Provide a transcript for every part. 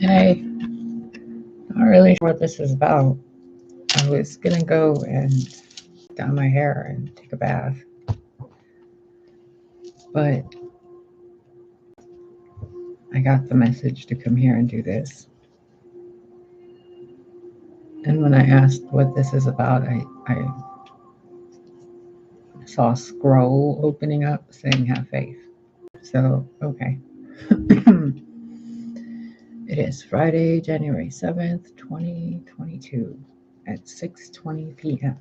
Hey, not really sure what this is about. I was gonna go and dye my hair and take a bath, but I got the message to come here and do this. And when I asked what this is about, I saw a scroll opening up saying have faith. So, okay. It is Friday, January 7th, 2022 at 6:20 p.m.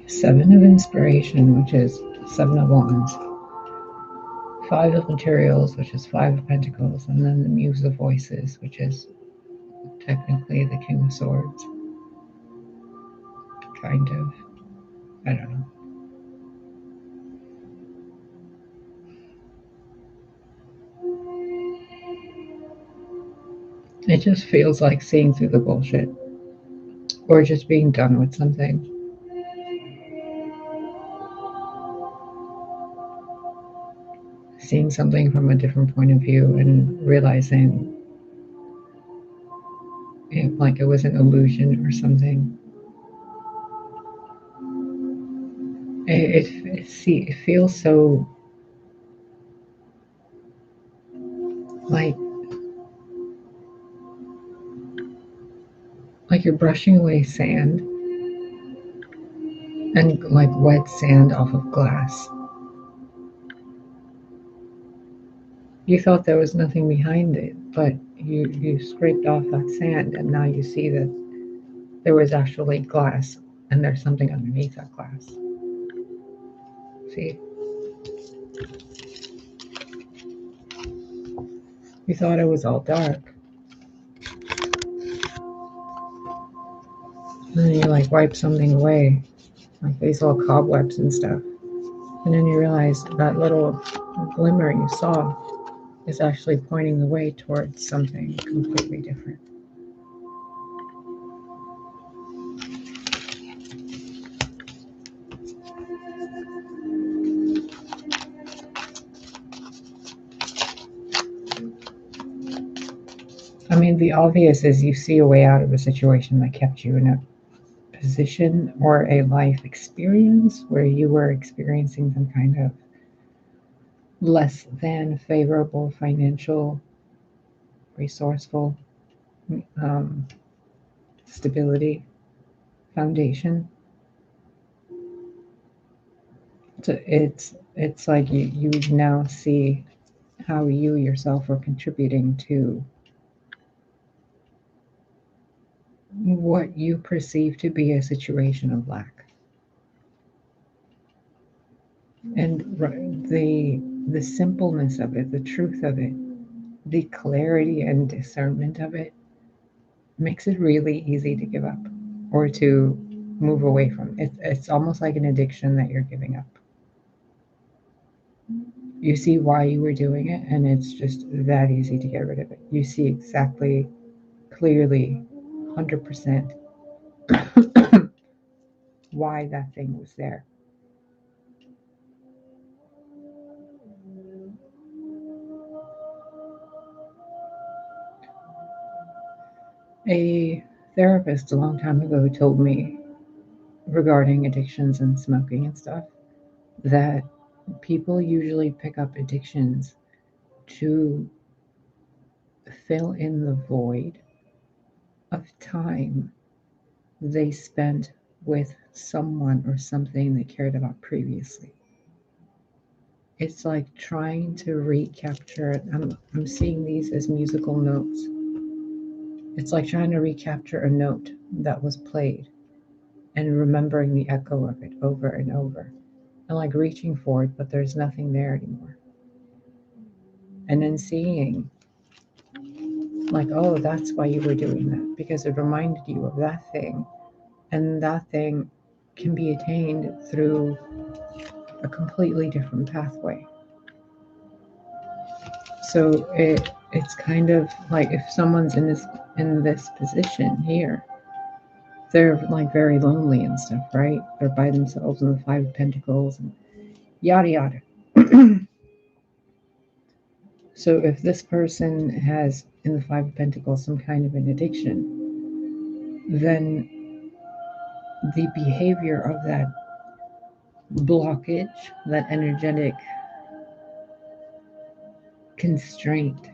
7 of inspiration, which is 7 of wands. 5 of materials, which is 5 of pentacles, and then the muse of voices, which is technically the king of swords. Kind of. I don't know. It just feels like seeing through the bullshit. Or just being done with something. Seeing something from a different point of view and realizing it, like it was an illusion or something. It feels so like you're brushing away sand and like wet sand off of glass. You thought there was nothing behind it, but you scraped off that sand and now you see that there was actually glass and there's something underneath that glass. See? You thought it was all dark. And then you like wipe something away, like these little cobwebs and stuff. And then you realize that little glimmer you saw is actually pointing the way towards something completely different. I mean, the obvious is you see a way out of a situation that kept you in a position or a life experience where you were experiencing some kind of less than favorable financial, resourceful um, stability foundation. So it's like you now see how you yourself are contributing to what you perceive to be a situation of lack. And the simpleness of it, the truth of it, the clarity and discernment of it makes it really easy to give up or to move away from. It's almost like an addiction that you're giving up. You see why you were doing it, and it's just that easy to get rid of it. You see exactly, clearly, 100% why that thing was there. A therapist a long time ago told me regarding addictions and smoking and stuff that people usually pick up addictions to fill in the void of time they spent with someone or something they cared about previously. It's like trying to recapture. I'm seeing these as musical notes. It's like trying to recapture a note that was played and remembering the echo of it over and over. and like reaching for it, but there's nothing there anymore. And then seeing, like, oh, that's why you were doing that, because it reminded you of that thing. And that thing can be attained through a completely different pathway. So it's kind of like if someone's in this position here, they're like very lonely and stuff, right? They're by themselves in the Five of Pentacles and yada yada. So if this person has in the Five of Pentacles some kind of an addiction, then the behavior of that blockage, that energetic constraint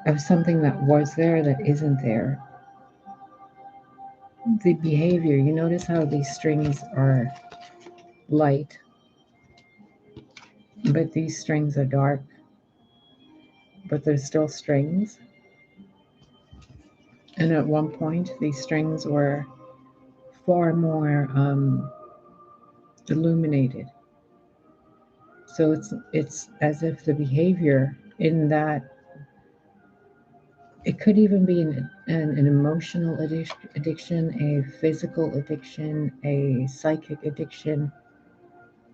of something that was there that isn't there, the behavior, you notice how these strings are light, but these strings are dark, but they're still strings. And at one point, these strings were far more illuminated. So it's as if the behavior in that, it could even be an emotional addiction, a physical addiction, a psychic addiction,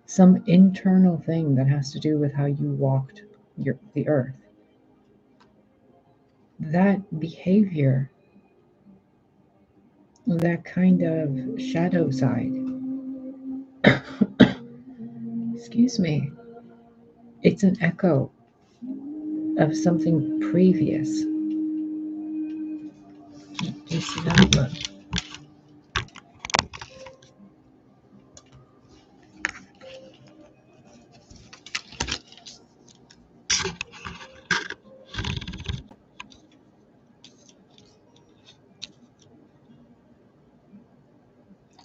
some internal thing that has to do with how you walked the earth. That behavior, that kind of shadow side, excuse me, it's an echo of something previous. Do you see that? Look.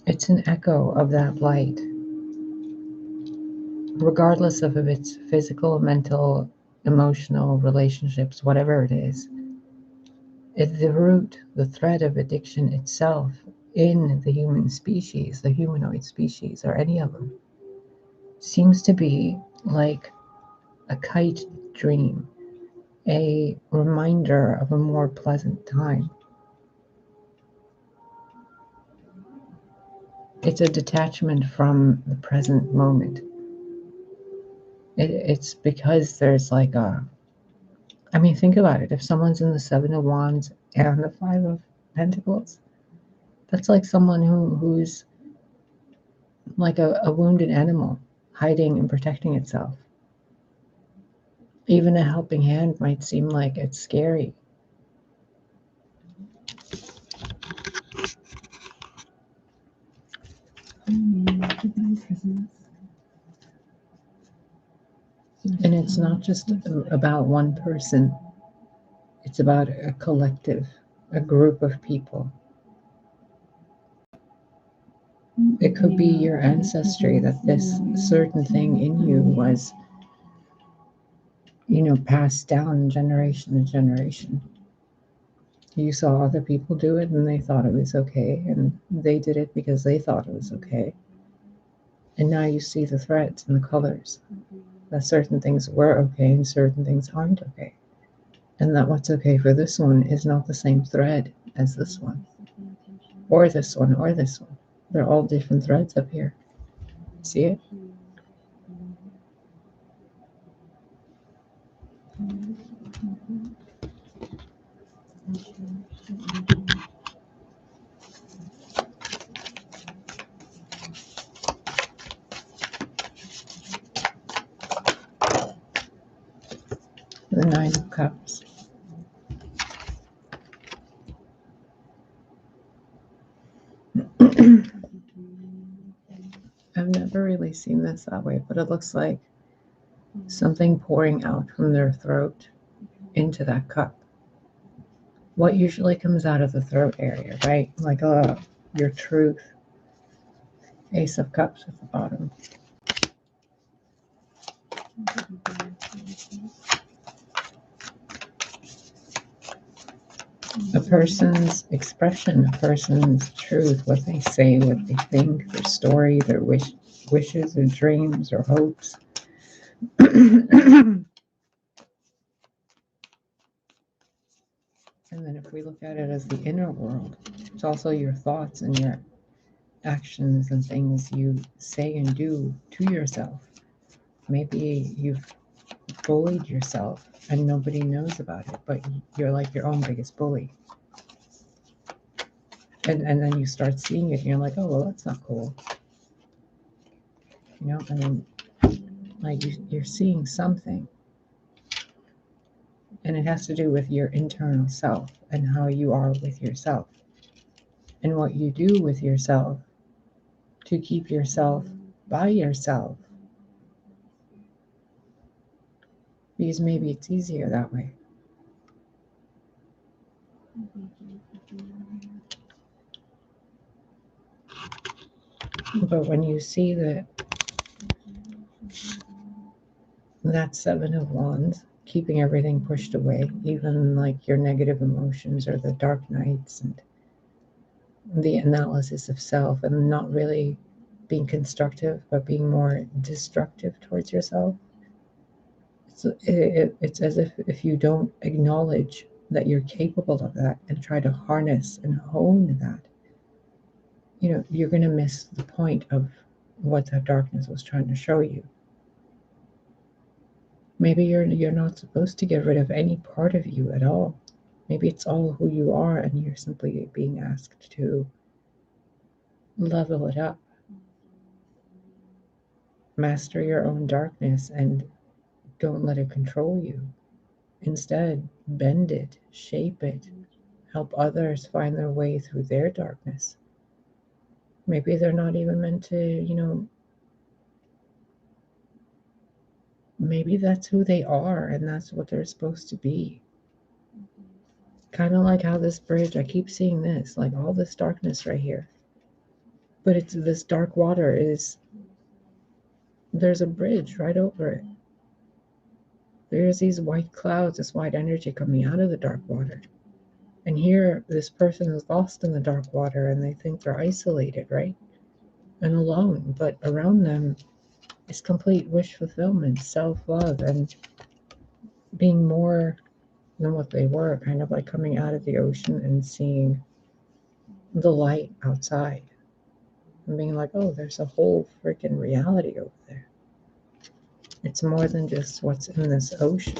It's an echo of that light, regardless of if it's physical, mental, emotional, relationships, whatever it is. The root, the thread of addiction itself in the human species, the humanoid species, or any of them, seems to be like a kite dream, a reminder of a more pleasant time. It's a detachment from the present moment. It's because there's like I mean, think about it. If someone's in the Seven of Wands and the Five of Pentacles, that's like someone who's like a wounded animal hiding and protecting itself. Even a helping hand might seem like it's scary. And it's not just about one person. It's about a collective, a group of people. It could be your ancestry that this certain thing in you was, passed down generation to generation. You saw other people do it and they thought it was okay, and they did it because they thought it was okay. And now you see the threads and the colors, that certain things were okay and certain things aren't okay. And that what's okay for this one is not the same thread as this one, or this one, or this one. They're all different threads up here. See it? The Nine of Cups. I've never really seen this that way, but it looks like something pouring out from their throat into that cup. What usually comes out of the throat area, right? Like your truth. Ace of Cups at the bottom. A person's expression, a person's truth, what they say, what they think, their story, their wish, wishes or dreams or hopes. And then if we look at it as the inner world, it's also your thoughts and your actions and things you say and do to yourself. Maybe you've bullied yourself and nobody knows about it, but you're like your own biggest bully. And then you start seeing it and you're like, oh, well, that's not cool. You know, I mean, like you're seeing something. And it has to do with your internal self and how you are with yourself. And what you do with yourself to keep yourself by yourself. Because maybe it's easier that way. But when you see that Seven of Wands, keeping everything pushed away, even like your negative emotions or the dark nights and the analysis of self, and not really being constructive, but being more destructive towards yourself. It's as if you don't acknowledge that you're capable of that and try to harness and hone that, you know, you're going to miss the point of what that darkness was trying to show you. Maybe you're not supposed to get rid of any part of you at all. Maybe it's all who you are and you're simply being asked to level it up. Master your own darkness and don't let it control you. Instead, bend it, shape it, help others find their way through their darkness. Maybe they're not even meant to, you know, maybe that's who they are and that's what they're supposed to be. Kind of like how this bridge, I keep seeing this, like all this darkness right here. But it's this dark water there's a bridge right over it. There's these white clouds, this white energy coming out of the dark water. And here, this person is lost in the dark water and they think they're isolated, right? And alone. But around them is complete wish fulfillment, self-love, and being more than what they were, kind of like coming out of the ocean and seeing the light outside. And being like, oh, there's a whole freaking reality over there. It's more than just what's in this ocean.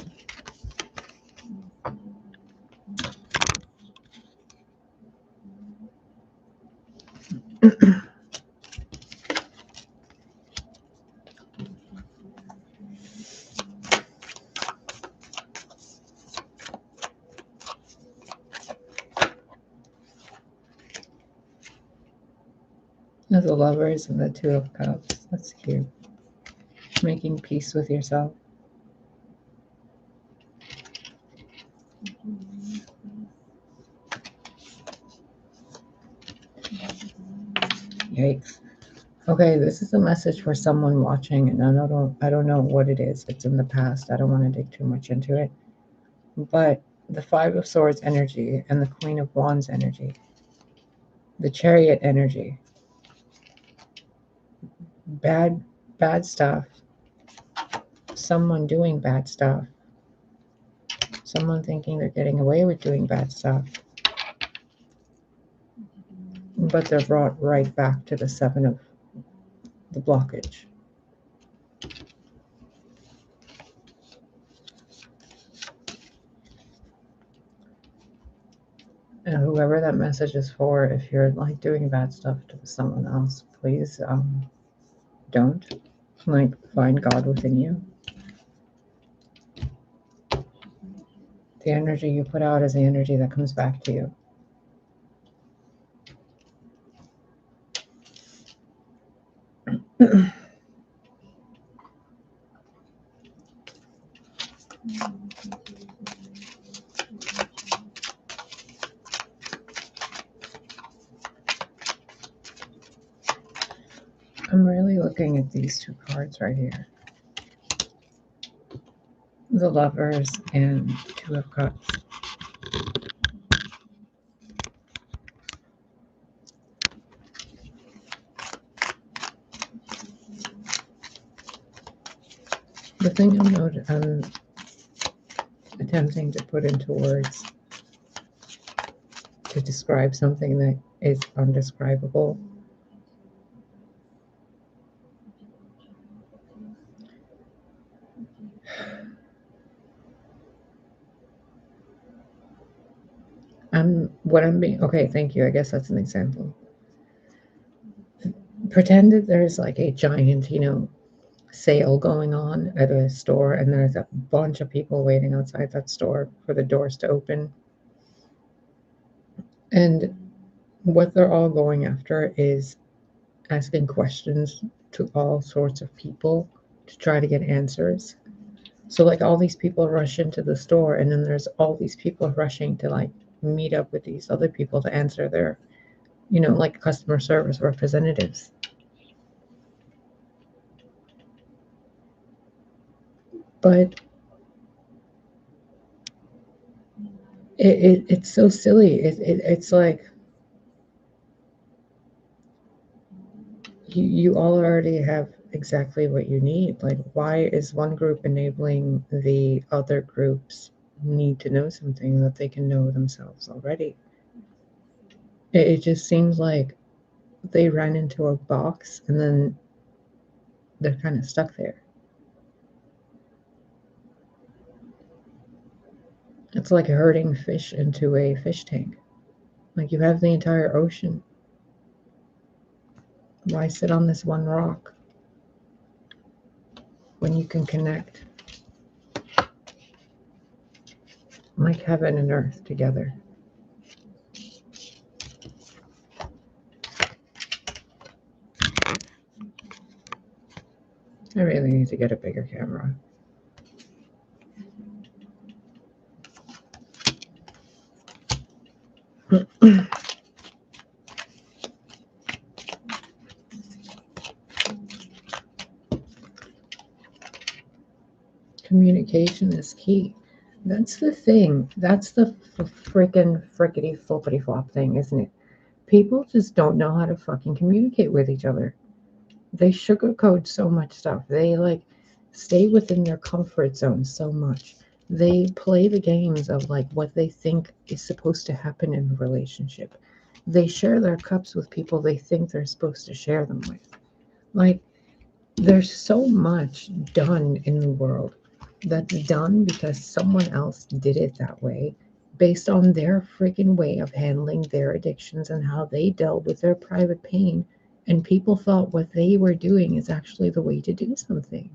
The Lovers and the Two of Cups. That's cute. Making peace with yourself. Yikes. Okay, this is a message for someone watching, and I don't know what it is. It's in the past. I don't want to dig too much into it. But the Five of Swords energy and the Queen of Wands energy, the Chariot energy, bad stuff, someone doing bad stuff, someone thinking they're getting away with doing bad stuff, but they're brought right back to the Seven of the blockage. And whoever that message is for, if you're like doing bad stuff to someone else, please don't. Like, find God within you. The energy you put out is the energy that comes back to you. I'm really looking at these two cards right here. The Lovers and Two of Cups. The thing I'm attempting to put into words to describe something that is undescribable. Okay, thank you. I guess that's an example. Pretend that there's like a giant, sale going on at a store, and there's a bunch of people waiting outside that store for the doors to open. And what they're all going after is asking questions to all sorts of people to try to get answers. So, like, all these people rush into the store, and then there's all these people rushing to, like, meet up with these other people to answer their, like customer service representatives. But it's so silly. It's like you all already have exactly what you need. Like, why is one group enabling the other groups need to know something that they can know themselves already? It just seems like they ran into a box and then they're kind of stuck there. It's like herding fish into a fish tank. Like, you have the entire ocean. Why sit on this one rock when you can connect like heaven and earth together? I really need to get a bigger camera. Communication is key. That's the thing. That's the freaking frickety floppity flop thing, isn't it? People just don't know how to fucking communicate with each other. They sugarcoat so much stuff. They like stay within their comfort zone so much. They play the games of like what they think is supposed to happen in a relationship. They share their cups with people they think they're supposed to share them with. Like, there's so much done in the world that's done because someone else did it that way, based on their freaking way of handling their addictions and how they dealt with their private pain. And people thought what they were doing is actually the way to do something.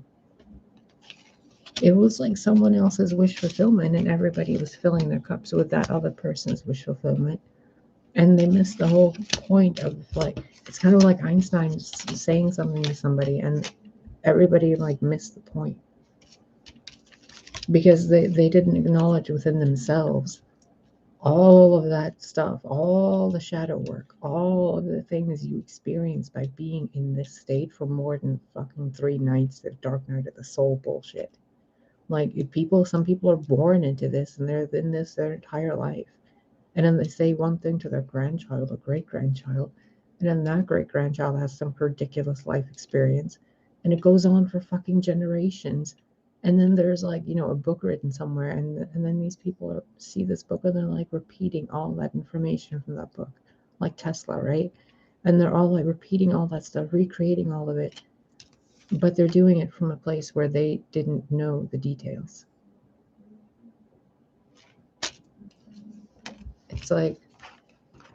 It was like someone else's wish fulfillment, and everybody was filling their cups with that other person's wish fulfillment. And they missed the whole point of, like, it's kind of like Einstein saying something to somebody, and everybody like missed the point because they didn't acknowledge within themselves all of that stuff, all the shadow work, all of the things you experience by being in this state for more than fucking 3 nights, the dark night of the soul bullshit. Like, some people are born into this and they're in this their entire life. And then they say one thing to their grandchild or great grandchild, and then that great grandchild has some ridiculous life experience, and it goes on for fucking generations. And then there's like, a book written somewhere, and then these people see this book and they're like repeating all that information from that book, like Tesla, right? And they're all like repeating all that stuff, recreating all of it, but they're doing it from a place where they didn't know the details. It's like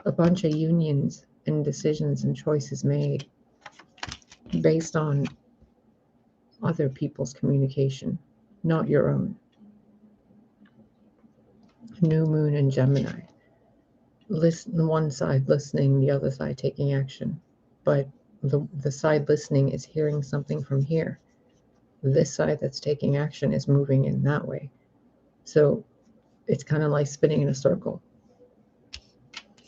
a bunch of unions and decisions and choices made based on other people's communication, not your own. New moon and Gemini. Listen, one side listening, the other side taking action. But the side listening is hearing something from here. This side that's taking action is moving in that way. So it's kind of like spinning in a circle.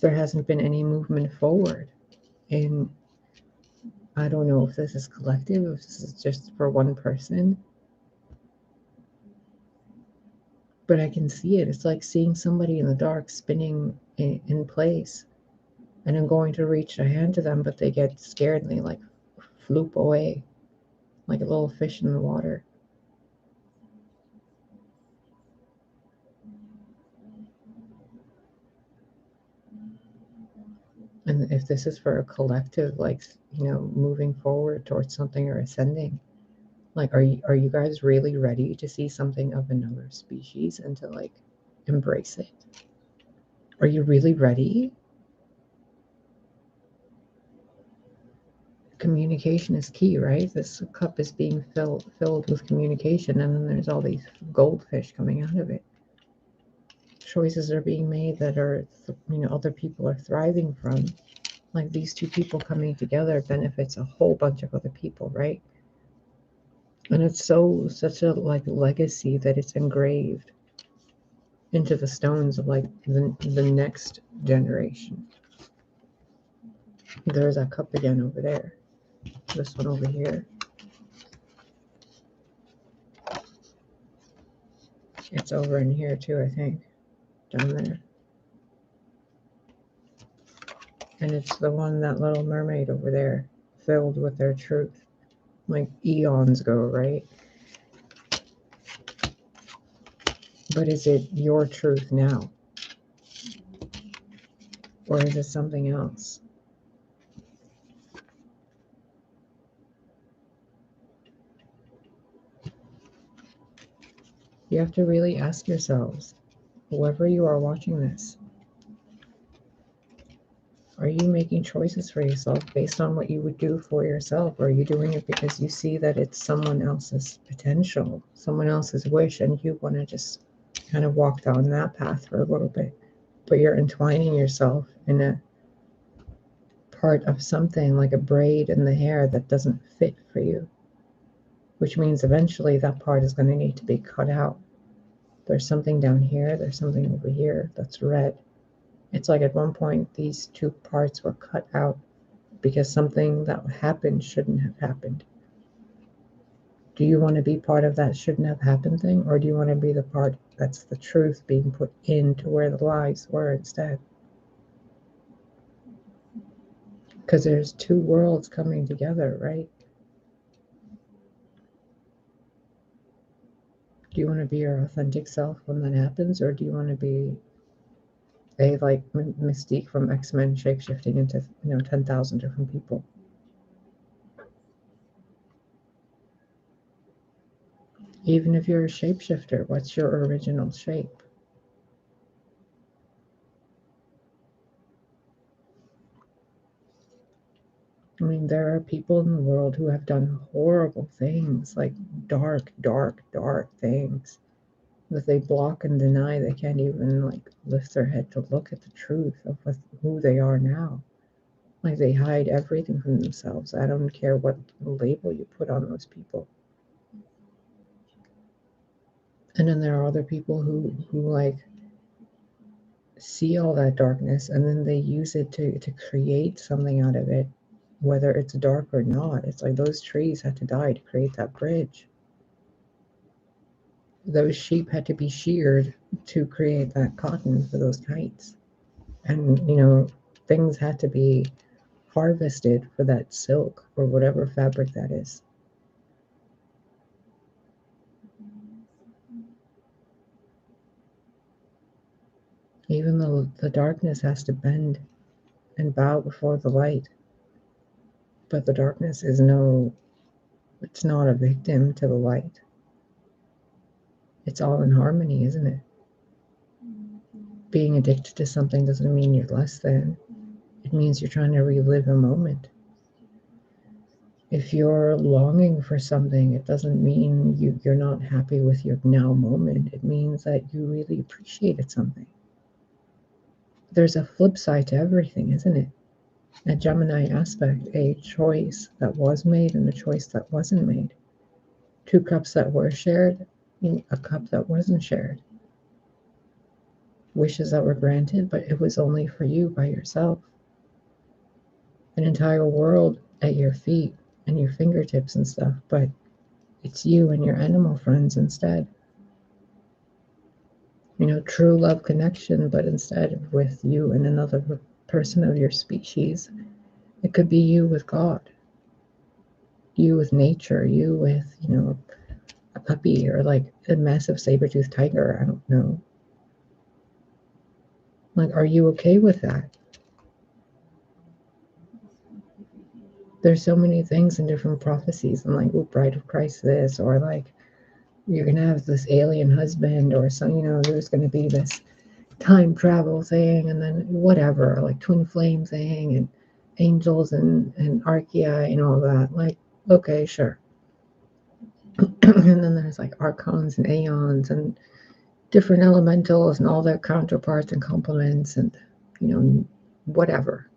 There hasn't been any movement forward. And I don't know if this is collective, if this is just for one person, but I can see it. It's like seeing somebody in the dark spinning in place, and I'm going to reach a hand to them, but they get scared and they like floop away like a little fish in the water. And if this is for a collective, like, moving forward towards something or ascending, like, are you guys really ready to see something of another species and to, like, embrace it? Are you really ready? Communication is key, right? This cup is being filled with communication, and then there's all these goldfish coming out of it. Choices are being made that are, other people are thriving from. Like, these two people coming together benefits a whole bunch of other people, right? And it's such a, like, legacy that it's engraved into the stones of, like, the next generation. There's that cup again over there. This one over here. It's over in here too, I think. Down there. And it's the one, that little mermaid over there, filled with their truth. Like, eons ago, right? But is it your truth now? Or is it something else? You have to really ask yourselves, whoever you are watching this, are you making choices for yourself based on what you would do for yourself? Or are you doing it because you see that it's someone else's potential, someone else's wish, and you want to just kind of walk down that path for a little bit? But you're entwining yourself in a part of something, like a braid in the hair, that doesn't fit for you, which means eventually that part is going to need to be cut out. There's something down here, there's something over here that's red. It's like at one point these two parts were cut out because something that happened shouldn't have happened. Do you want to be part of that shouldn't have happened thing, or do you want to be the part that's the truth being put into where the lies were instead? Because there's two worlds coming together, right? Do you want to be your authentic self when that happens, or do you want to be a, like, Mystique from X-Men shapeshifting into 10,000 different people? Even if you're a shapeshifter, what's your original shape? I mean, there are people in the world who have done horrible things, like dark, dark, dark things that they block and deny. They can't even, like, lift their head to look at the truth of who they are now. Like, they hide everything from themselves. I don't care what label you put on those people. And then there are other people who like, see all that darkness, and then they use it to create something out of it, whether it's dark or not. It's like those trees had to die to create that bridge. Those sheep had to be sheared to create that cotton for those kites. And, things had to be harvested for that silk or whatever fabric that is. Even though the darkness has to bend and bow before the light. But the darkness is it's not a victim to the light. It's all in harmony, isn't it? Being addicted to something doesn't mean you're less than. It means you're trying to relive a moment. If you're longing for something, it doesn't mean you're not happy with your now moment. It means that you really appreciated something. There's a flip side to everything, isn't it? A Gemini aspect, a choice that was made and a choice that wasn't made. Two cups that were shared, a cup that wasn't shared. Wishes that were granted, but it was only for you by yourself. An entire world at your feet and your fingertips and stuff, but it's you and your animal friends instead. True love connection, but instead with you and another person of your species. It could be you with God, you with nature, you with, a puppy, or like a massive saber-toothed tiger. I don't know. Like, are you okay with that? There's so many things in different prophecies, and like, oh, Bride of Christ this, or like, you're gonna have this alien husband, or some, there's gonna be this time travel thing, and then whatever, like twin flame thing, and angels and archaea and all that. Like, okay, sure. And then there's like archons and aeons and different elementals and all their counterparts and complements and whatever.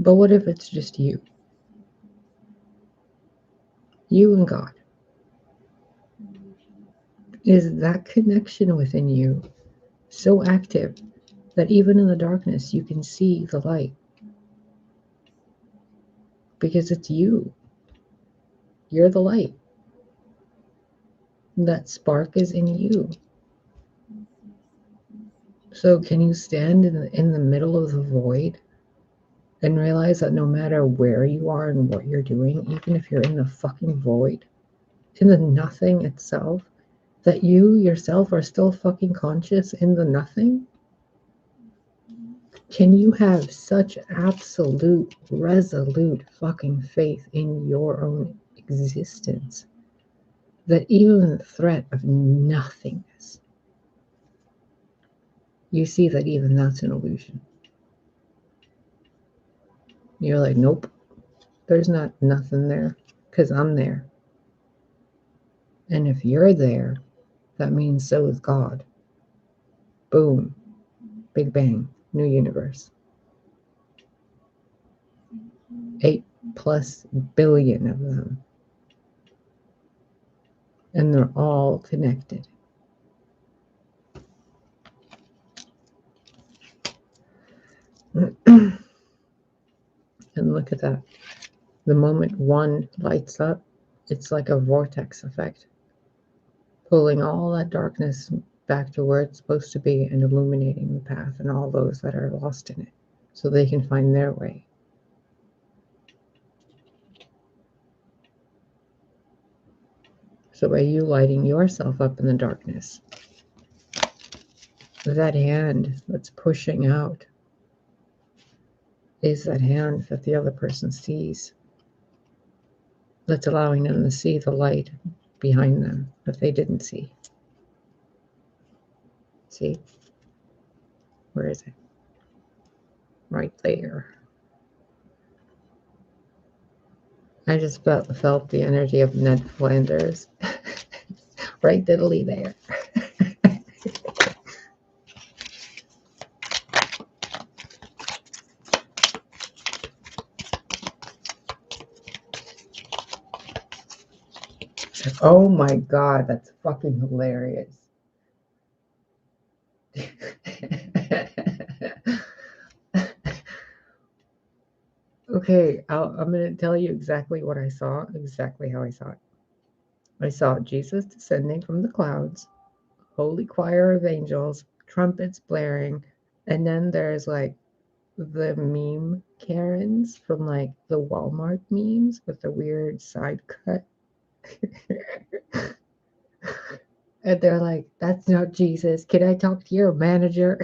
But what if it's just you and God? Is that connection within you so active that even in the darkness you can see the light? Because it's you. You're the light. That spark is in you. So can you stand in the middle of the void and realize that no matter where you are and what you're doing, even if you're in the fucking void, in the nothing itself, that you yourself are still fucking conscious in the nothing? Can you have such absolute, resolute fucking faith in your own existence that even the threat of nothingness, you see that even that's an illusion? You're like, nope, there's not nothing there, because I'm there. And if you're there, that means so is God. Boom. Big bang. New universe. 8+ billion of them. And they're all connected. And look at that. The moment one lights up, it's like a vortex effect, pulling all that darkness back to where it's supposed to be and illuminating the path and all those that are lost in it so they can find their way. So by you lighting yourself up in the darkness, that hand that's pushing out is that hand that the other person sees, that's allowing them to see the light behind them that they didn't see. See? Where is it? Right there. I just felt the energy of Ned Flanders. Right diddly there. Oh my God, that's fucking hilarious. Okay, I'm going to tell you exactly what I saw, exactly how I saw it. I saw Jesus descending from the clouds, holy choir of angels, trumpets blaring, and then there's like the meme Karens from like the Walmart memes with the weird side cut. And they're like, that's not Jesus. Can I talk to your manager?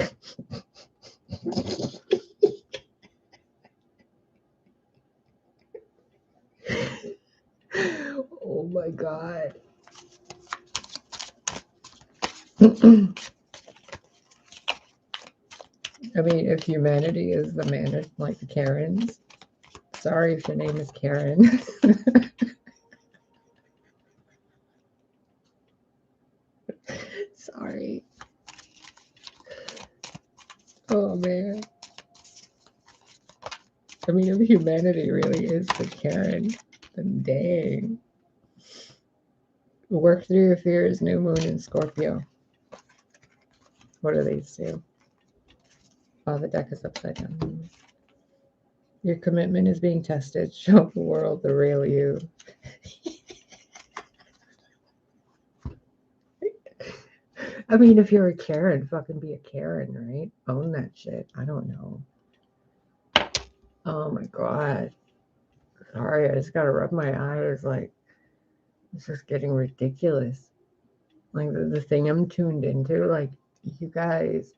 Oh my God. I mean, if humanity is the manager, like the Karens, sorry if your name is Karen. Sorry. Oh man. I mean, if humanity really is the Karen, then dang. Work through your fears, new moon in Scorpio. What do these do? Oh, the deck is upside down. Your commitment is being tested. Show the world the real you. I mean, if you're a Karen, fucking be a Karen, right? Own that shit. I don't know. Oh my God. Sorry, I just gotta rub my eyes. Like, it's just getting ridiculous. Like, the thing I'm tuned into, like, you guys,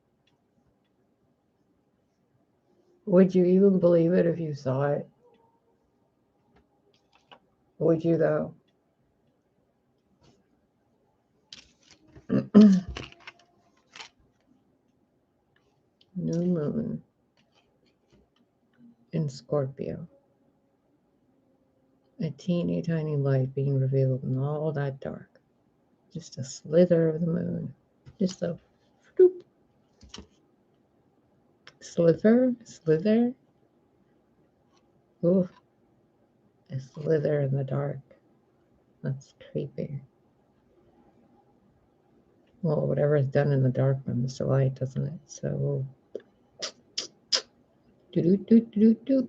would you even believe it if you saw it? Would you though? New moon in Scorpio. A teeny tiny light being revealed in all that dark. Just a slither of the moon. Just a floop. Slither. Ooh, a slither in the dark. That's creepy. Well, whatever is done in the dark comes to light, doesn't it? So, do.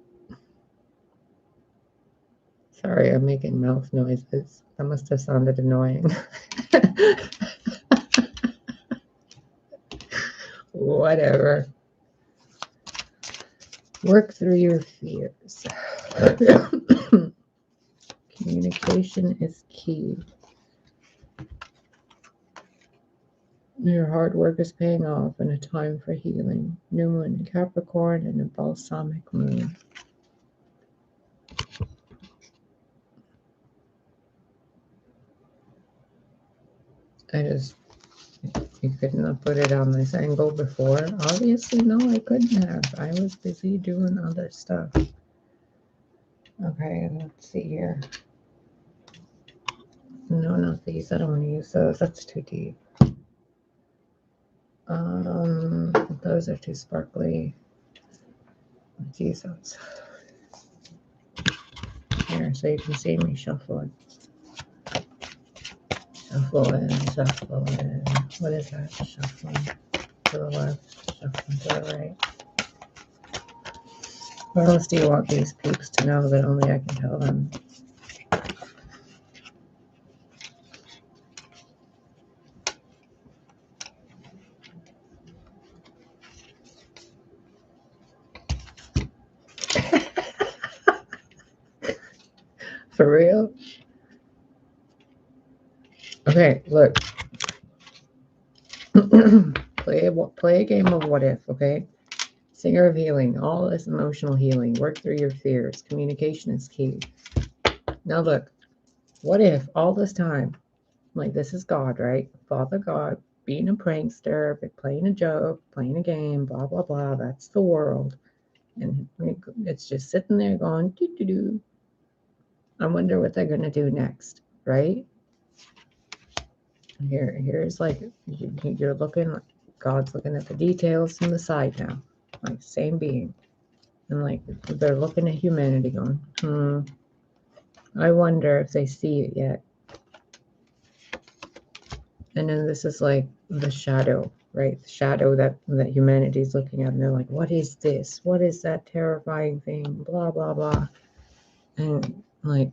Sorry, I'm making mouth noises. That must have sounded annoying. Whatever. Work through your fears. Communication is key. Your hard work is paying off and a time for healing. New moon in Capricorn and a balsamic moon. You couldn't have put it on this angle before. Obviously, no, I couldn't have. I was busy doing other stuff. Okay, let's see here. No, not these. I don't want to use those. That's too deep. Those are too sparkly. Let's use those. Here, so you can see me shuffling. Shuffling. What is that? Shuffling to the left, shuffling to the right. What else do you want these peeps to know that only I can tell them? For real? Okay, look. Play a game of what if, okay? Singer of healing. All is emotional healing. Work through your fears. Communication is key. Now look. What if all this time, like this is God, right? Father God, being a prankster, playing a joke, playing a game, blah, blah, blah. That's the world. And it's just sitting there going, doo. I wonder what they're going to do next, right? Here's like, you're looking, God's looking at the details from the side now. Like, same being. And like, they're looking at humanity going, I wonder if they see it yet. And then this is like the shadow, right? The shadow that humanity's looking at. And they're like, what is this? What is that terrifying thing? Blah, blah, blah. And like,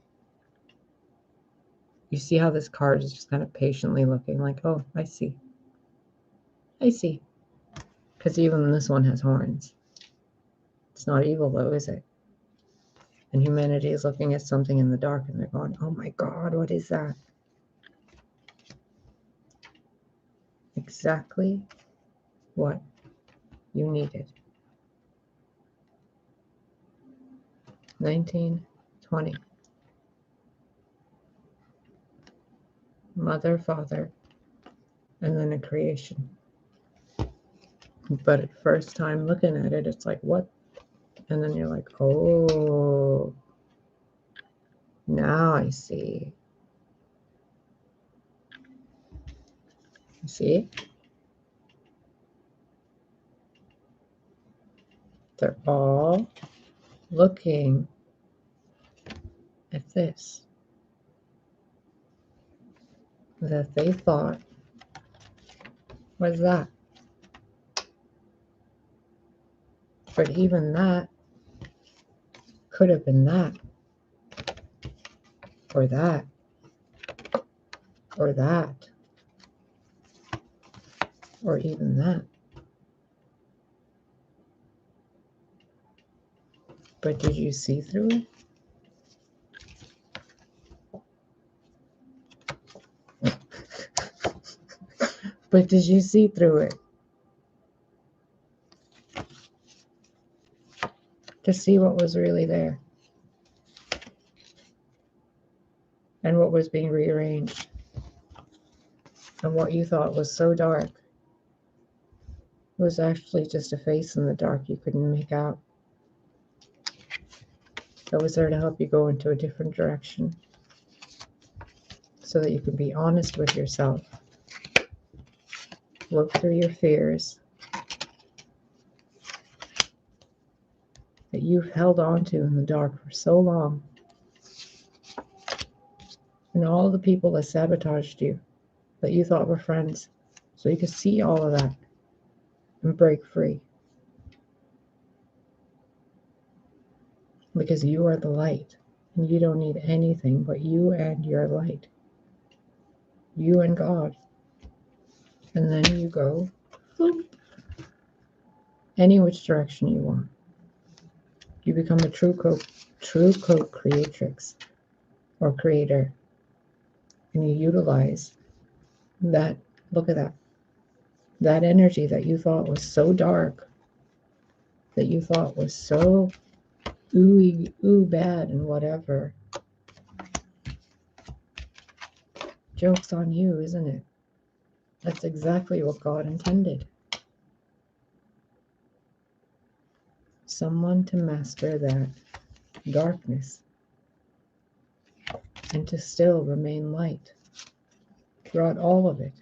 you see how this card is just kind of patiently looking like, oh, I see. Because even this one has horns. It's not evil though, is it? And humanity is looking at something in the dark and they're going, oh my God, what is that? Exactly what you needed. 1920. Mother, father, and then a creation. But at first time looking at it, it's like, what? And then you're like, oh, now I see. You see? They're all looking at this that they thought was that. But even that could have been that, or that, or that, or even that. But did you see through it? But did you see through it? To see what was really there. and what was being rearranged, and what you thought was so dark was actually just a face in the dark you couldn't make out. That was there to help you go into a different direction so that you can be honest with yourself, work through your fears that you've held on to in the dark for so long, and all the people that sabotaged you that you thought were friends, so you could see all of that and break free. Because you are the light, and you don't need anything but you and your light, you and God. And then you go any which direction you want. You become a true co-creatrix or creator, and you utilize that. Look at that energy that you thought was so dark, that you thought was so bad and whatever. Joke's on you, isn't it? That's exactly what God intended. Someone to master that darkness and to still remain light throughout all of it.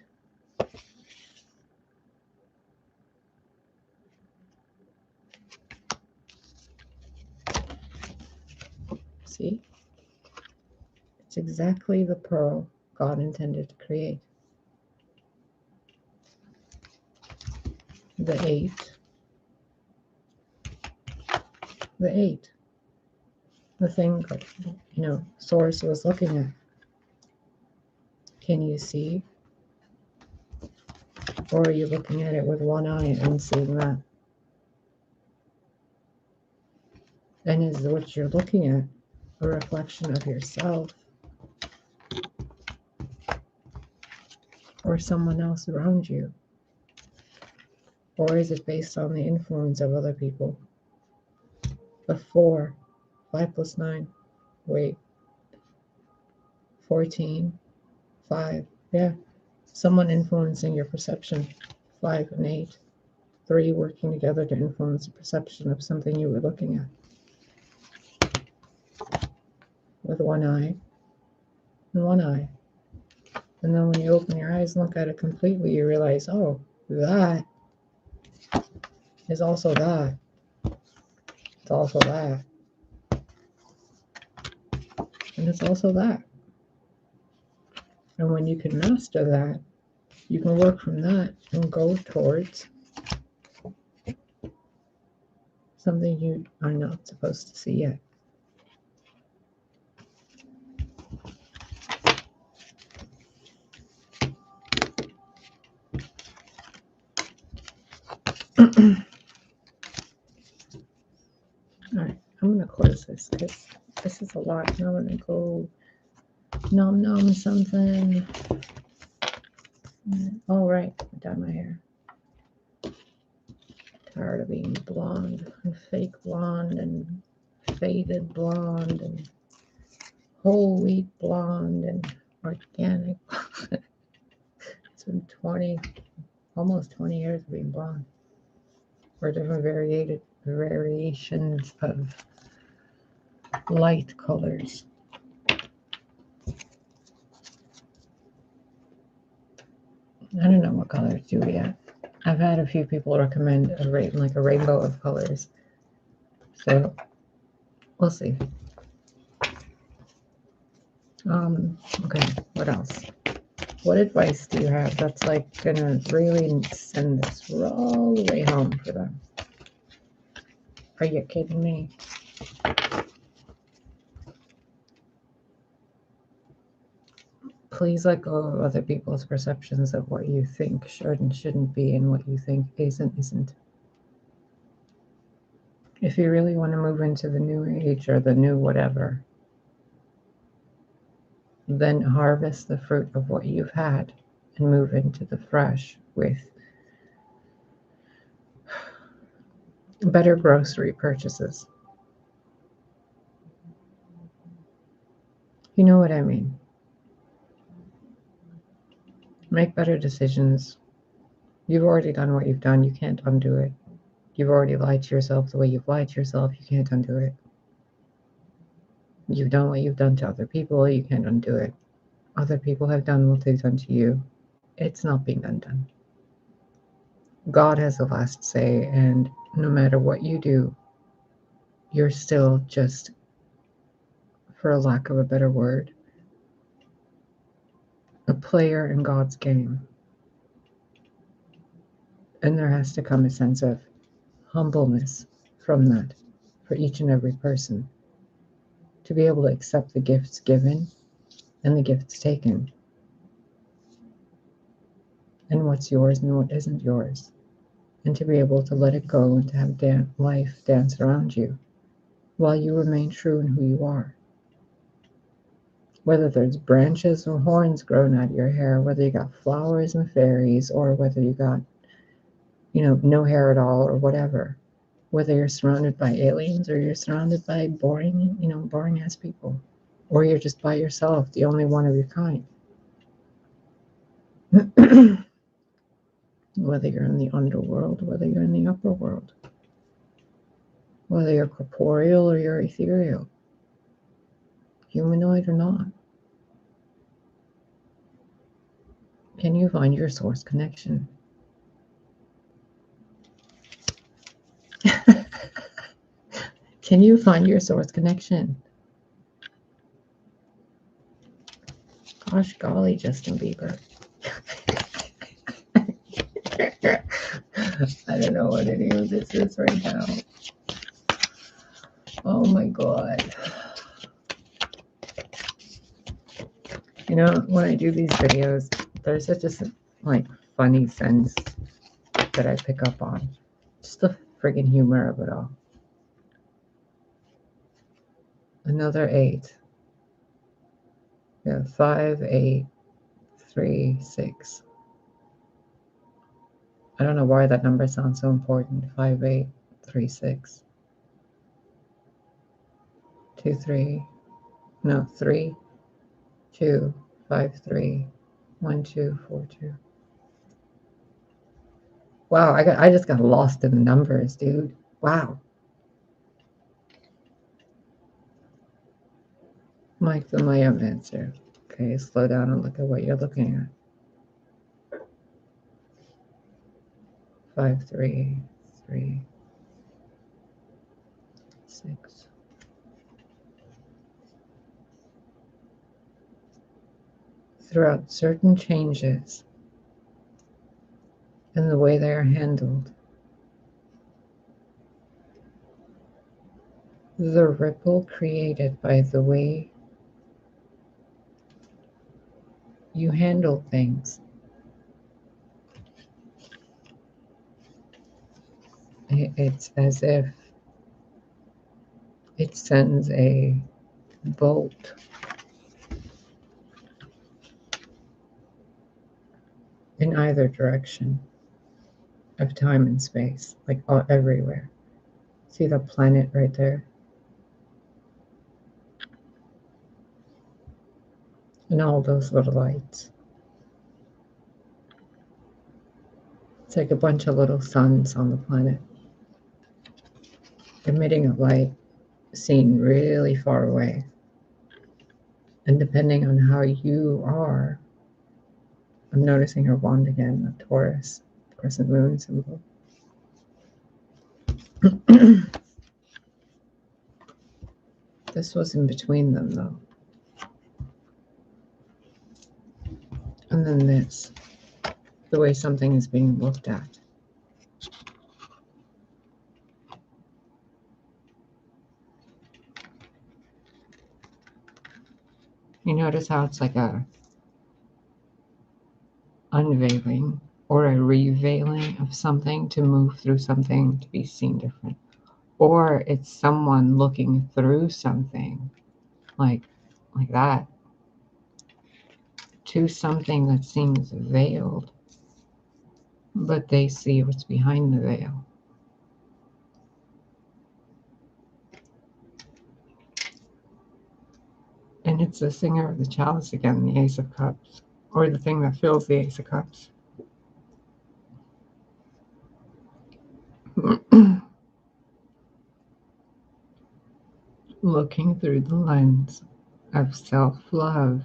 See? It's exactly the pearl God intended to create. The eight. The thing, Source was looking at. Can you see? Or are you looking at it with one eye and seeing that? And is what you're looking at a reflection of yourself or someone else around you? Or is it based on the influence of other people? The 4, 5 plus 9, wait, 14, 5, yeah. Someone influencing your perception, 5 and 8. 3 working together to influence the perception of something you were looking at. With one eye and one eye. And then when you open your eyes and look at it completely, you realize, oh, that is also that. It's also that. And it's also that. And when you can master that, you can work from that and go towards something you are not supposed to see yet. All right, I'm going to close this because this is a lot. Now I'm going to go nom something. All right, I dyed my hair. Tired of being blonde and fake blonde and faded blonde and whole wheat blonde and organic. It's been almost 20 years of being blonde. Or different variations of light colors. I don't know what colors do yet. I've had a few people recommend a rainbow of colors. So we'll see. Okay, what else? What advice do you have that's gonna really send this all the way home for them? Are you kidding me? Please let go of other people's perceptions of what you think should and shouldn't be and what you think isn't. If you really want to move into the new age or the new whatever, then harvest the fruit of what you've had and move into the fresh with better grocery purchases. You know what I mean? Make better decisions. You've already done what you've done. You can't undo it. You've already lied to yourself the way you've lied to yourself. You can't undo it. You've done what you've done to other people. You can't undo it. Other people have done what they've done to you. It's not being undone. God has the last say, and no matter what you do, you're still just, for a lack of a better word, a player in God's game. And there has to come a sense of humbleness from that for each and every person to be able to accept the gifts given and the gifts taken, and what's yours and what isn't yours, and to be able to let it go and to have life dance around you while you remain true in who you are. Whether there's branches or horns growing out of your hair, whether you got flowers and fairies, or whether you got, no hair at all, or whatever. Whether you're surrounded by aliens or you're surrounded by boring ass people, or you're just by yourself, the only one of your kind. Whether you're in the underworld, whether you're in the upper world, whether you're corporeal or you're ethereal, humanoid or not. Can you find your source connection? Can you find your source connection? Gosh golly, Justin Bieber. I don't know what any of this is right now. Oh my God. When I do these videos, there's such a funny sense that I pick up on. Just the friggin' humor of it all. Another 8. Yeah, 5, 8, 3, 6. I don't know why that number sounds so important. 5, 8, 3, 6. 2, 3. No, 3, 2, 5, 3. 1, 2, 4, 2. Wow, I just got lost in the numbers, dude. Wow. Mike the Mayomancer. Okay, slow down and look at what you're looking at. 5, 3, 3, 6. Throughout certain changes in the way they are handled, the ripple created by the way you handle things, it's as if it sends a bolt in either direction of time and space, like everywhere. See the planet right there? And all those little lights. It's like a bunch of little suns on the planet, emitting a light seen really far away. And depending on how you are, I'm noticing her wand again, the Taurus, crescent moon symbol. This was in between them, though. And then this, the way something is being looked at. You notice how it's like a unveiling or a reveiling of something to move through something to be seen different. Or it's someone looking through something like that to something that seems veiled, but they see what's behind the veil. And it's the singer of the chalice again, the Ace of Cups. or the thing that fills the Ace of Cups. Looking through the lens of self-love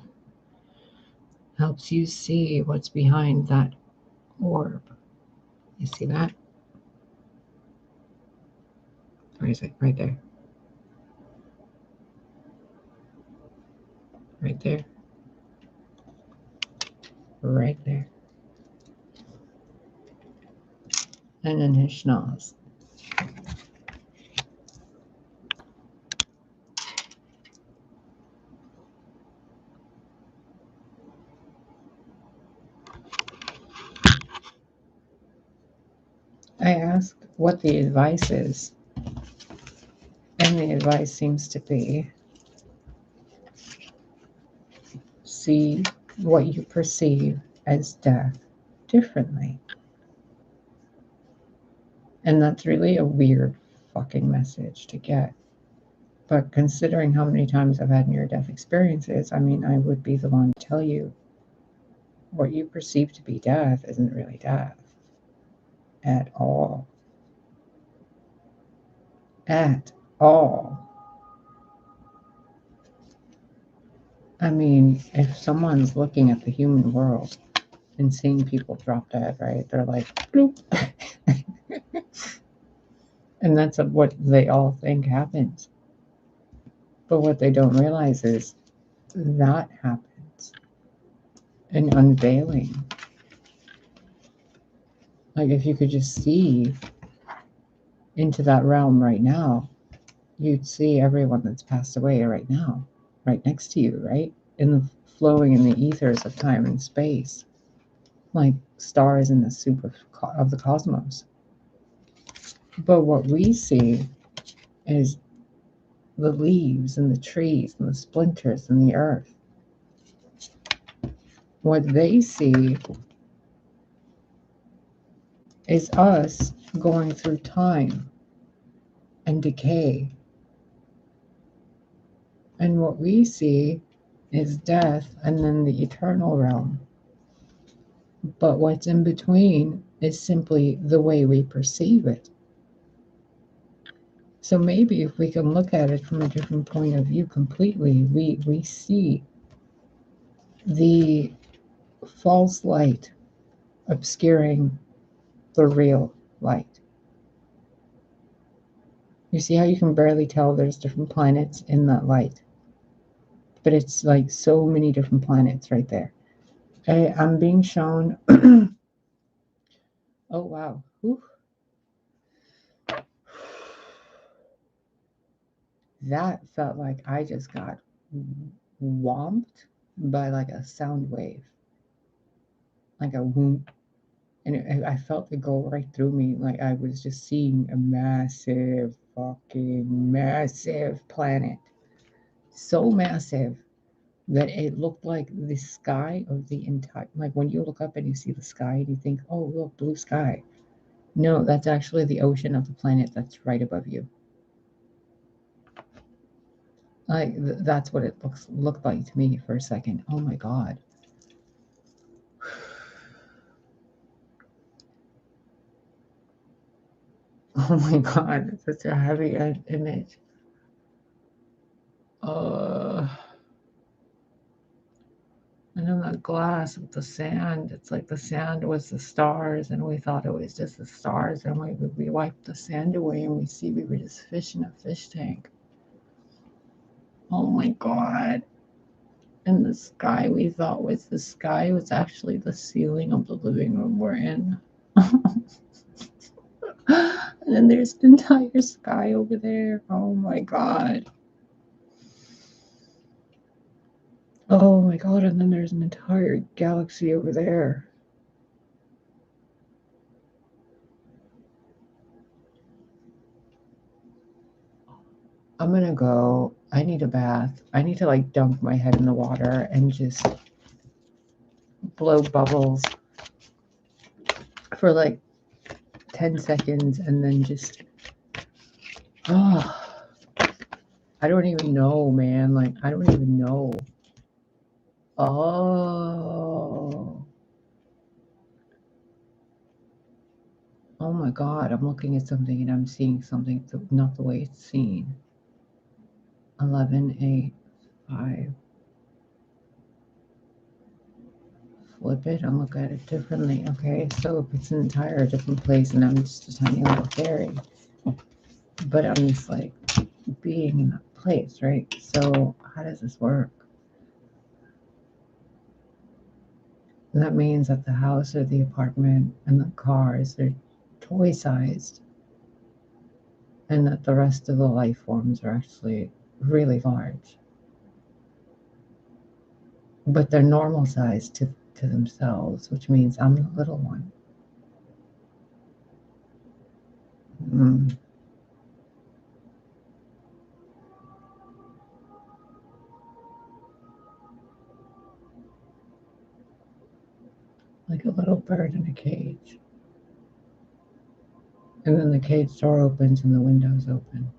helps you see what's behind that orb. You see that? Where is it? Right there. Right there. Right there. And then his schnoz. I asked what the advice is, and the advice seems to be see what you perceive as death differently. And that's really a weird fucking message to get. But considering how many times I've had near-death experiences, I mean, I would be the one to tell you what you perceive to be death isn't really death at all. At all. I mean, if someone's looking at the human world and seeing people drop dead, right, they're like, bloop. And that's what they all think happens. But what they don't realize is that happens. An unveiling. Like if you could just see into that realm right now, you'd see everyone that's passed away right now, right next to you, right? In the flowing in the ethers of time and space, like stars in the soup of the cosmos. But what we see is the leaves and the trees and the splinters and the earth. What they see is us going through time and decay. And what we see is death and then the eternal realm. But what's in between is simply the way we perceive it. So maybe if we can look at it from a different point of view completely, we see the false light obscuring the real light. You see how you can barely tell there's different planets in that light? But it's like so many different planets right there. I'm being shown. Oh, wow. Whew. That felt like I just got whomped by like a sound wave. Like a whoop. And I felt it go right through me. Like I was just seeing a massive, fucking massive planet. So massive that it looked like the sky of the entire, like when you look up and you see the sky and you think, oh, look, blue sky. No, that's actually the ocean of the planet that's right above you. Like that's what it looked like to me for a second. Oh my God. Oh my God, it's such a heavy image. And then that glass with the sand, it's like the sand was the stars, and we thought it was just the stars. And we wiped the sand away, and we see we were just fish in a fish tank. Oh my God. And the sky we thought was the sky was actually the ceiling of the living room we're in. And then there's the entire sky over there. Oh my God. Oh my God. And then there's an entire galaxy over there. I'm gonna go. I need a bath. I need to like dunk my head in the water and just blow bubbles for like 10 seconds and then just, I don't even know, man. Like, I don't even know. Oh. Oh my God, I'm looking at something and I'm seeing something not the way it's seen. 11, 8, 5. Flip it and look at it differently. Okay, so if it's an entire different place and I'm just a tiny little fairy, but I'm just like being in that place, right? So how does this work? That means that the house or the apartment and the cars are toy sized, and that the rest of the life forms are actually really large, but they're normal sized to themselves, which means I'm the little one. Mm. Like a little bird in a cage. And then the cage door opens and the windows open.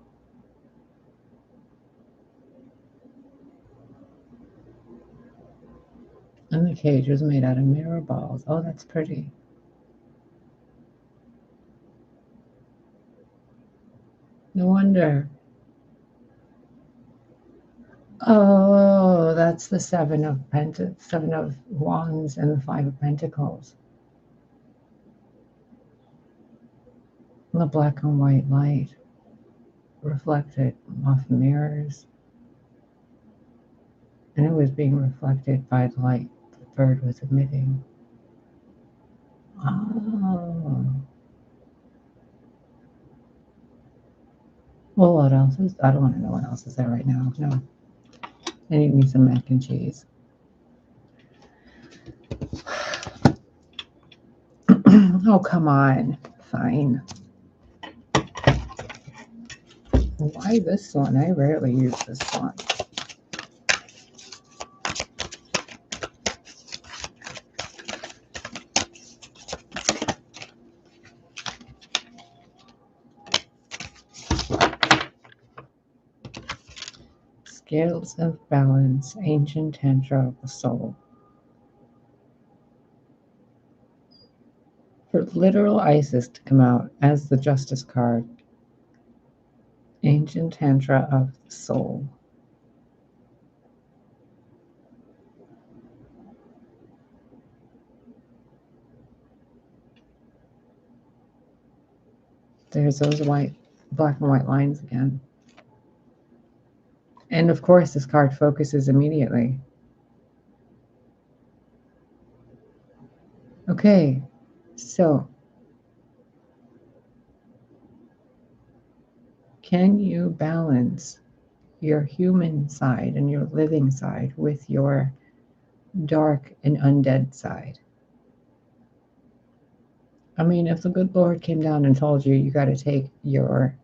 And the cage was made out of mirror balls. Oh, that's pretty. No wonder. Oh, that's the seven of wands and the 5 of pentacles. The black and white light reflected off mirrors, and it was being reflected by the light the bird was emitting. Oh. Well, what else is? I don't want to know what else is there right now. No. I need me some mac and cheese. Oh, come on. Fine. Why this one? I rarely use this one. Scales of balance, ancient tantra of the soul. For literal Isis to come out as the justice card. Ancient tantra of the soul. There's those black and white lines again. And of course, this card focuses immediately. Okay, so can you balance your human side and your living side with your dark and undead side? I mean, if the good Lord came down and told you got to take your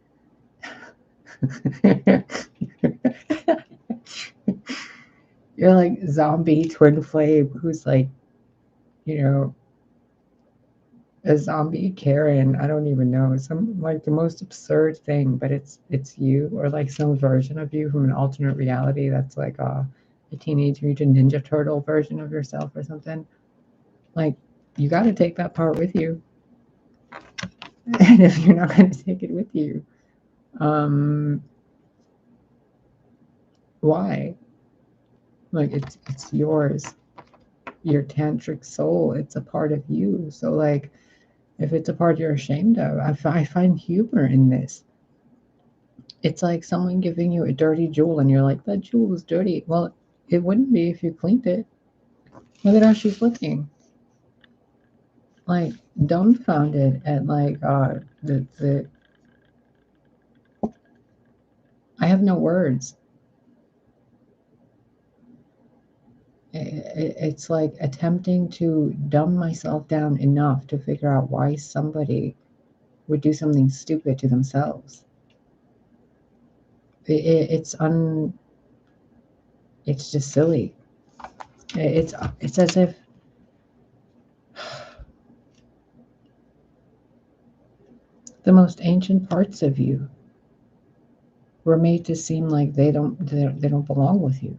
you're like zombie twin flame who's like, you know, a zombie Karen, I don't even know, some like the most absurd thing, but it's you, or like some version of you from an alternate reality that's like a Teenage Mutant Ninja Turtle version of yourself or something. Like, you got to take that part with you. And if you're not going to take it with you, why? Like, it's yours, your tantric soul. It's a part of you. So like, if it's a part you're ashamed of, I find humor in this. It's like someone giving you a dirty jewel and you're like, that jewel is dirty. Well, it wouldn't be if you cleaned it. Look at how she's looking. Like, dumbfounded at like the I have no words. It's like attempting to dumb myself down enough to figure out why somebody would do something stupid to themselves. It's it's just silly. It's as if the most ancient parts of you were made to seem like they don't belong with you.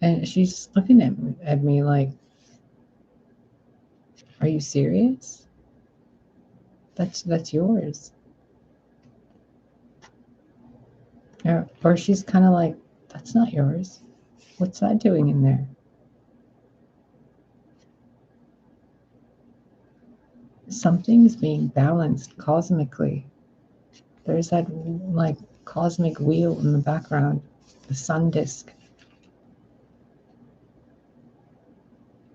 And she's looking at me like, are you serious? That's yours. Or she's kind of like, that's not yours. What's that doing in there? Something's being balanced cosmically. There's that like cosmic wheel in the background, the sun disk.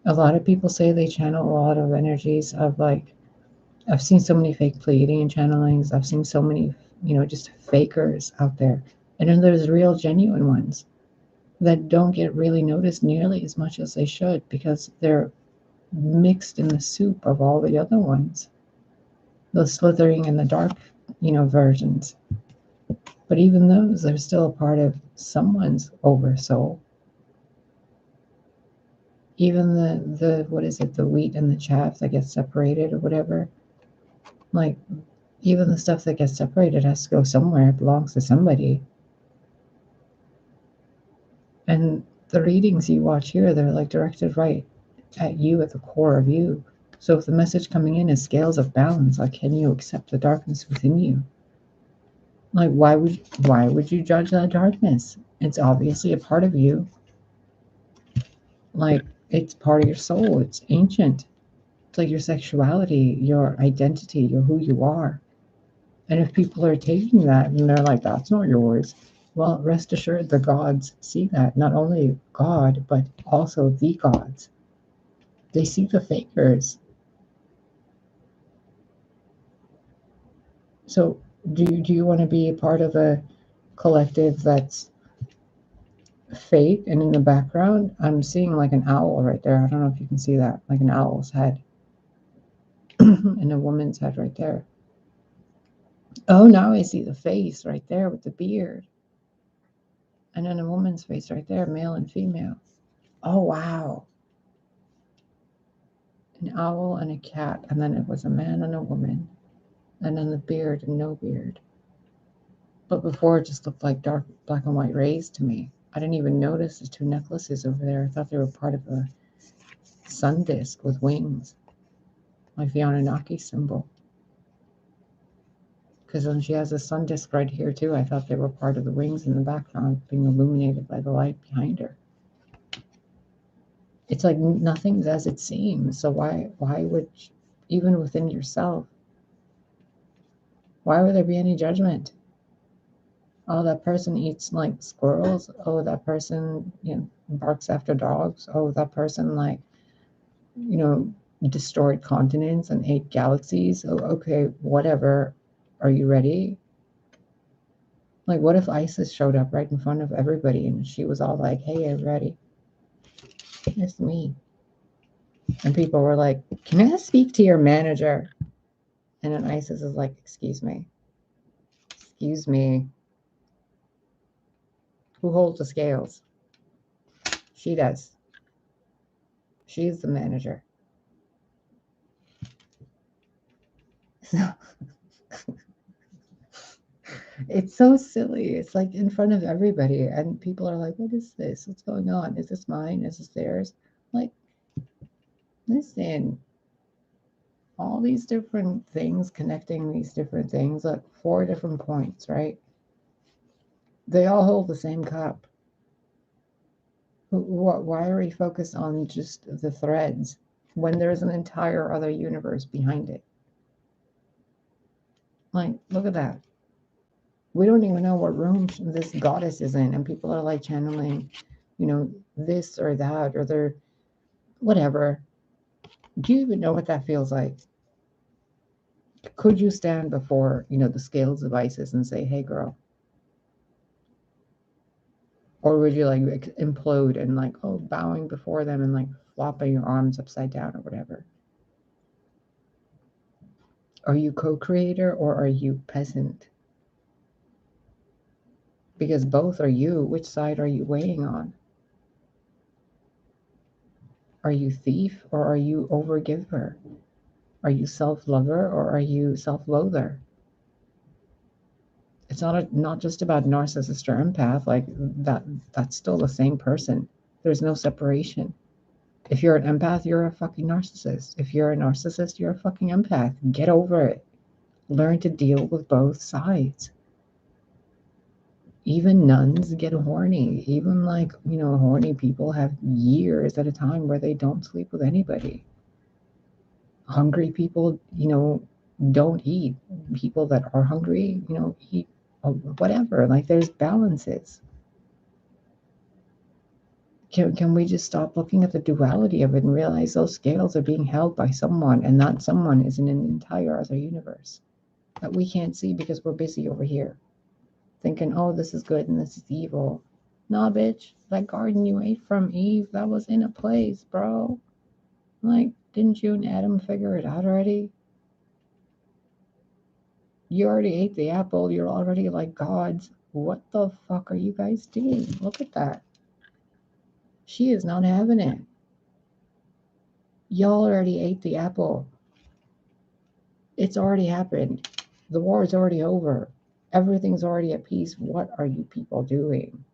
A lot of people say they channel a lot of energies of like, I've seen so many fake Pleiadian channelings. I've seen so many, just fakers out there. And then there's real genuine ones that don't get really noticed nearly as much as they should because they're mixed in the soup of all the other ones, the slithering and the dark, versions. But even those are still a part of someone's oversoul. Even the what is it, the wheat and the chaff that gets separated or whatever. Like even the stuff that gets separated has to go somewhere. It belongs to somebody. And the readings you watch here, they're like directed right at you, at the core of you. So if the message coming in is scales of balance, like can you accept the darkness within you? Like why would you judge that darkness? It's obviously a part of you. Like it's part of your soul. It's ancient. It's like your sexuality, your identity, your who you are. And if people are taking that and they're like, that's not yours, well, rest assured the gods see that. Not only God, but also the gods. They see the fakers. So do you want to be a part of a collective that's fake? And in the background, I'm seeing like an owl right there. I don't know if you can see that, like an owl's head and a woman's head right there. Oh, now I see the face right there with the beard. And then a woman's face right there, male and female. Oh, wow. An owl and a cat. And then it was a man and a woman. And then the beard and no beard. But before it just looked like dark black and white rays to me. I didn't even notice the two necklaces over there. I thought they were part of a sun disk with wings, like the Anunnaki symbol. Because when she has a sun disk right here too, I thought they were part of the wings in the background being illuminated by the light behind her. It's like nothing's as it seems. So why would, even within yourself, why would there be any judgment? Oh, that person eats like squirrels. Oh, that person, barks after dogs. Oh, that person like, you know, destroyed continents and ate galaxies. Oh, okay, whatever. Are you ready? Like, what if ISIS showed up right in front of everybody and she was all like, hey, I'm ready. It's me. And people were like, can I speak to your manager? And then ISIS is like, excuse me. Excuse me. Who holds the scales? She does. She's the manager. So it's so silly. It's like in front of everybody. And people are like, what is this? What's going on? Is this mine? Is this theirs? Like, listen, all these different things connecting these different things, like 4 different points, right? They all hold the same cup. Why are we focused on just the threads when there's an entire other universe behind it? Like, look at that. We don't even know what room this goddess is in, and people are like channeling, this or that, or they're whatever. Do you even know what that feels like? Could you stand before, the scales of Isis and say, hey, girl? Or would you like implode and like, oh, bowing before them and like flopping your arms upside down or whatever? Are you co-creator or are you peasant? Because both are you. Which side are you weighing on? Are you thief or are you overgiver? Are you self-lover or are you self-loather? It's not just about narcissist or empath. Like that's still the same person. There's no separation. If you're an empath, you're a fucking narcissist. If you're a narcissist, you're a fucking empath. Get over it. Learn to deal with both sides. Even nuns get horny. Even horny people have years at a time where they don't sleep with anybody. Hungry people, don't eat. People that are hungry, eat whatever. Like there's balances. Can we just stop looking at the duality of it and realize those scales are being held by someone, and that someone is in an entire other universe that we can't see because we're busy over here thinking, oh, this is good and this is evil. Nah, bitch, that garden you ate from Eve, that was in a place, bro. Like, didn't you and Adam figure it out already? You already ate the apple. You're already like gods. What the fuck are you guys doing? Look at that. She is not having it. Y'all already ate the apple. It's already happened. The war is already over. Everything's already at peace. What are you people doing?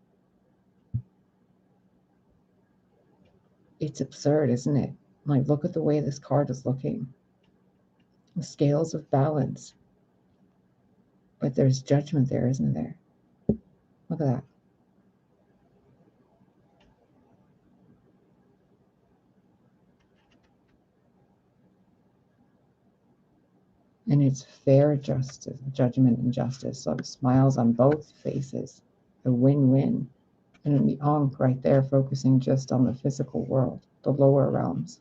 It's absurd, isn't it? Like, look at the way this card is looking. The scales of balance. But there's judgment there, isn't there? Look at that. And it's fair justice, judgment and justice. So it smiles on both faces. A win-win. And in the Ankh right there, focusing just on the physical world, the lower realms.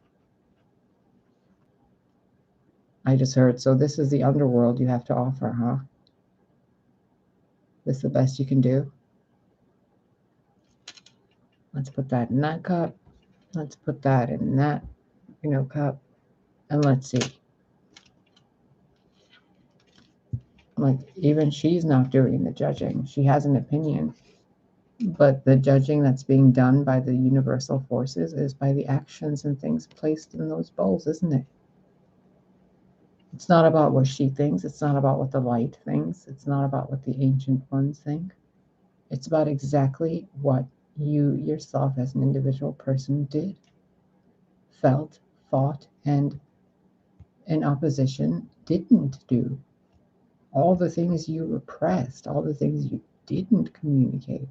I just heard, so this is the underworld you have to offer, huh? This is the best you can do? Let's put that in that cup. Let's put that in that, cup. And let's see. Like, even she's not doing the judging. She has an opinion. But the judging that's being done by the universal forces is by the actions and things placed in those bowls, isn't it? It's not about what she thinks. It's not about what the light thinks. It's not about what the ancient ones think. It's about exactly what you yourself as an individual person did, felt, thought, and in opposition didn't do. All the things you repressed, all the things you didn't communicate,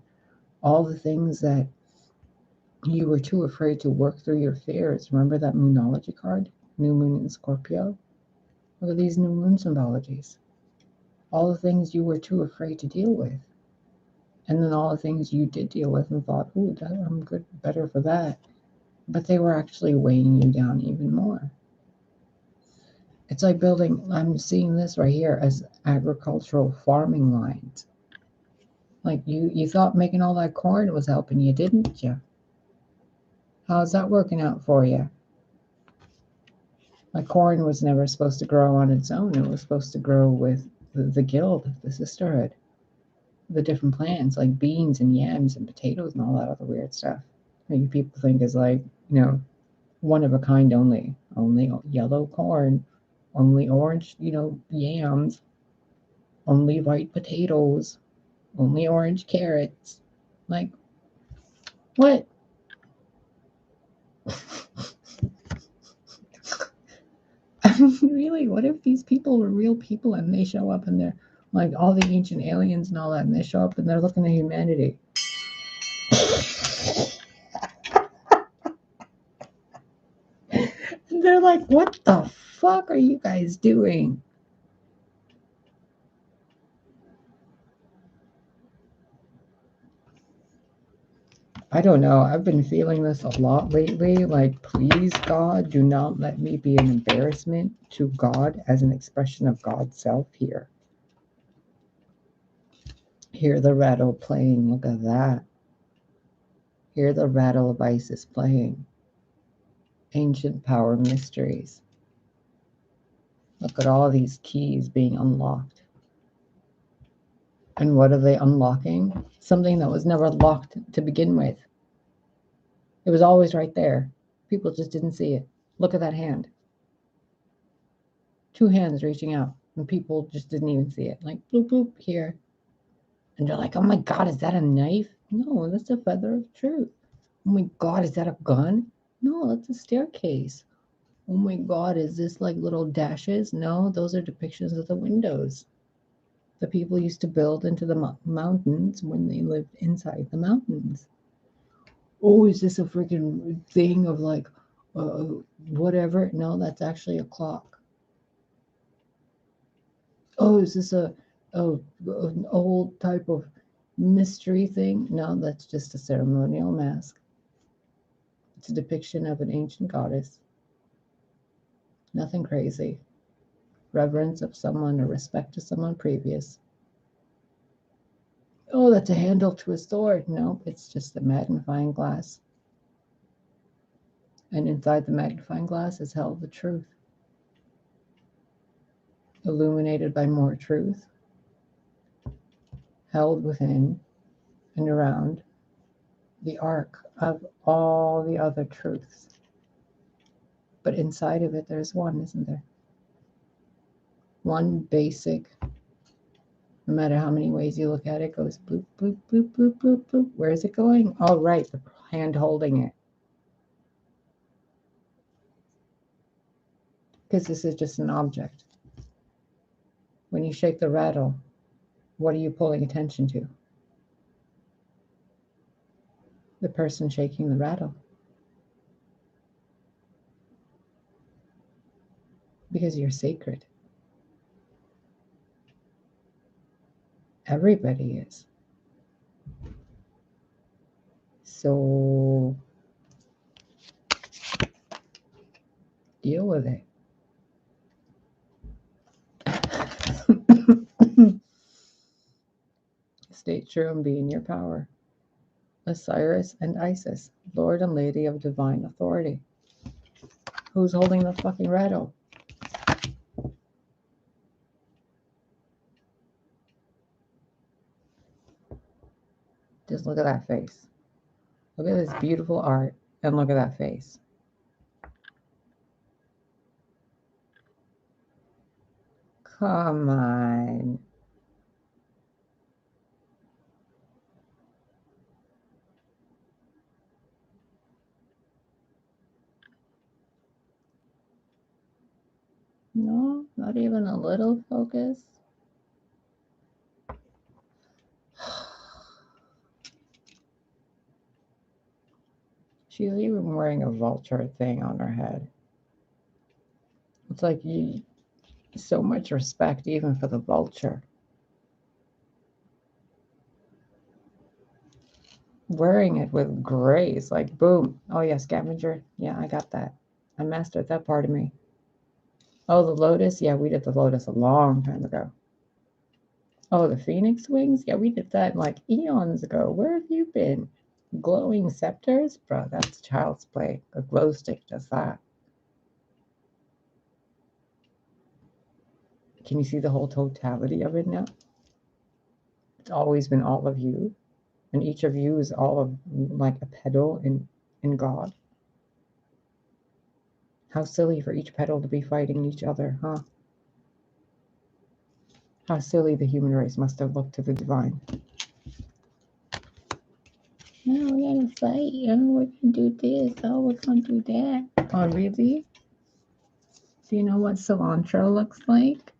all the things that you were too afraid to work through your fears. Remember that moonology card? New moon in Scorpio? Look at these new moon symbologies. All the things you were too afraid to deal with. And then all the things you did deal with and thought, ooh, I'm good, better for that. But they were actually weighing you down even more. It's like building, I'm seeing this right here as agricultural farming lines. Like you thought making all that corn was helping you, didn't you? How's that working out for you? Like corn was never supposed to grow on its own. It was supposed to grow with the guild, the sisterhood, the different plants like beans and yams and potatoes and all that other weird stuff. Maybe people think is like, one of a kind only. Only yellow corn, only orange, yams, only white potatoes, only orange carrots. Like, what? I mean, really, what if these people were real people and they show up and they're like all the ancient aliens and all that, and they show up and they're looking at humanity? And they're like, what the fuck are you guys doing? I don't know. I've been feeling this a lot lately. Like, please, God, do not let me be an embarrassment to God as an expression of God's self here. Hear the rattle playing. Look at that. Hear the rattle of Isis playing. Ancient power mysteries. Look at all these keys being unlocked. And what are they unlocking? Something that was never locked to begin with. It was always right there. People just didn't see it. Look at that hand. Two hands reaching out, and people just didn't even see it. Like, bloop, bloop, here. And they're like, oh my God, is that a knife? No, that's a feather of truth. Oh my God, is that a gun? No, that's a staircase. Oh my God, is this like little dashes? No, those are depictions of the windows the people used to build into the mountains when they lived inside the mountains. Oh, is this a freaking thing of like uh, whatever? No, that's actually a clock. Oh, is this a an old type of mystery thing? No, that's just a ceremonial mask. It's a depiction of an ancient goddess. Nothing crazy. Reverence of someone or respect to someone previous. Oh, that's a handle to a sword. No, it's just a magnifying glass. And inside the magnifying glass is held the truth, illuminated by more truth, held within and around the arc of all the other truths. But inside of it, there's one, isn't there? One basic, no matter how many ways you look at it, goes bloop, bloop, bloop, bloop, bloop, bloop. Where is it going? Oh, right, the hand holding it. Because this is just an object. When you shake the rattle, what are you pulling attention to? The person shaking the rattle. Because you're sacred. Everybody is. So deal with it. Stay true and be in your power. Osiris and Isis, Lord and Lady of Divine Authority. Who's holding the fucking rattle? Just look at that face. Look at this beautiful art and look at that face. Come on. No, not even a little focus. She's even wearing a vulture thing on her head. It's like so much respect even for the vulture. Wearing it with grace, like boom. Oh yeah, scavenger. Yeah, I got that. I mastered that part of me. Oh, the lotus. Yeah, we did the lotus a long time ago. Oh, the phoenix wings. Yeah, we did that like eons ago. Where have you been? Glowing scepters, bro. That's child's play. A glow stick does that. Can you see the whole totality of it now? It's always been all of you, and each of you is all of like a petal in God. How silly for each petal to be fighting each other, huh? How silly the human race must have looked to the divine. No, we're gonna fight. Oh, we're gonna do this. Oh, we're gonna do that. Oh, really? Do you know what cilantro looks like?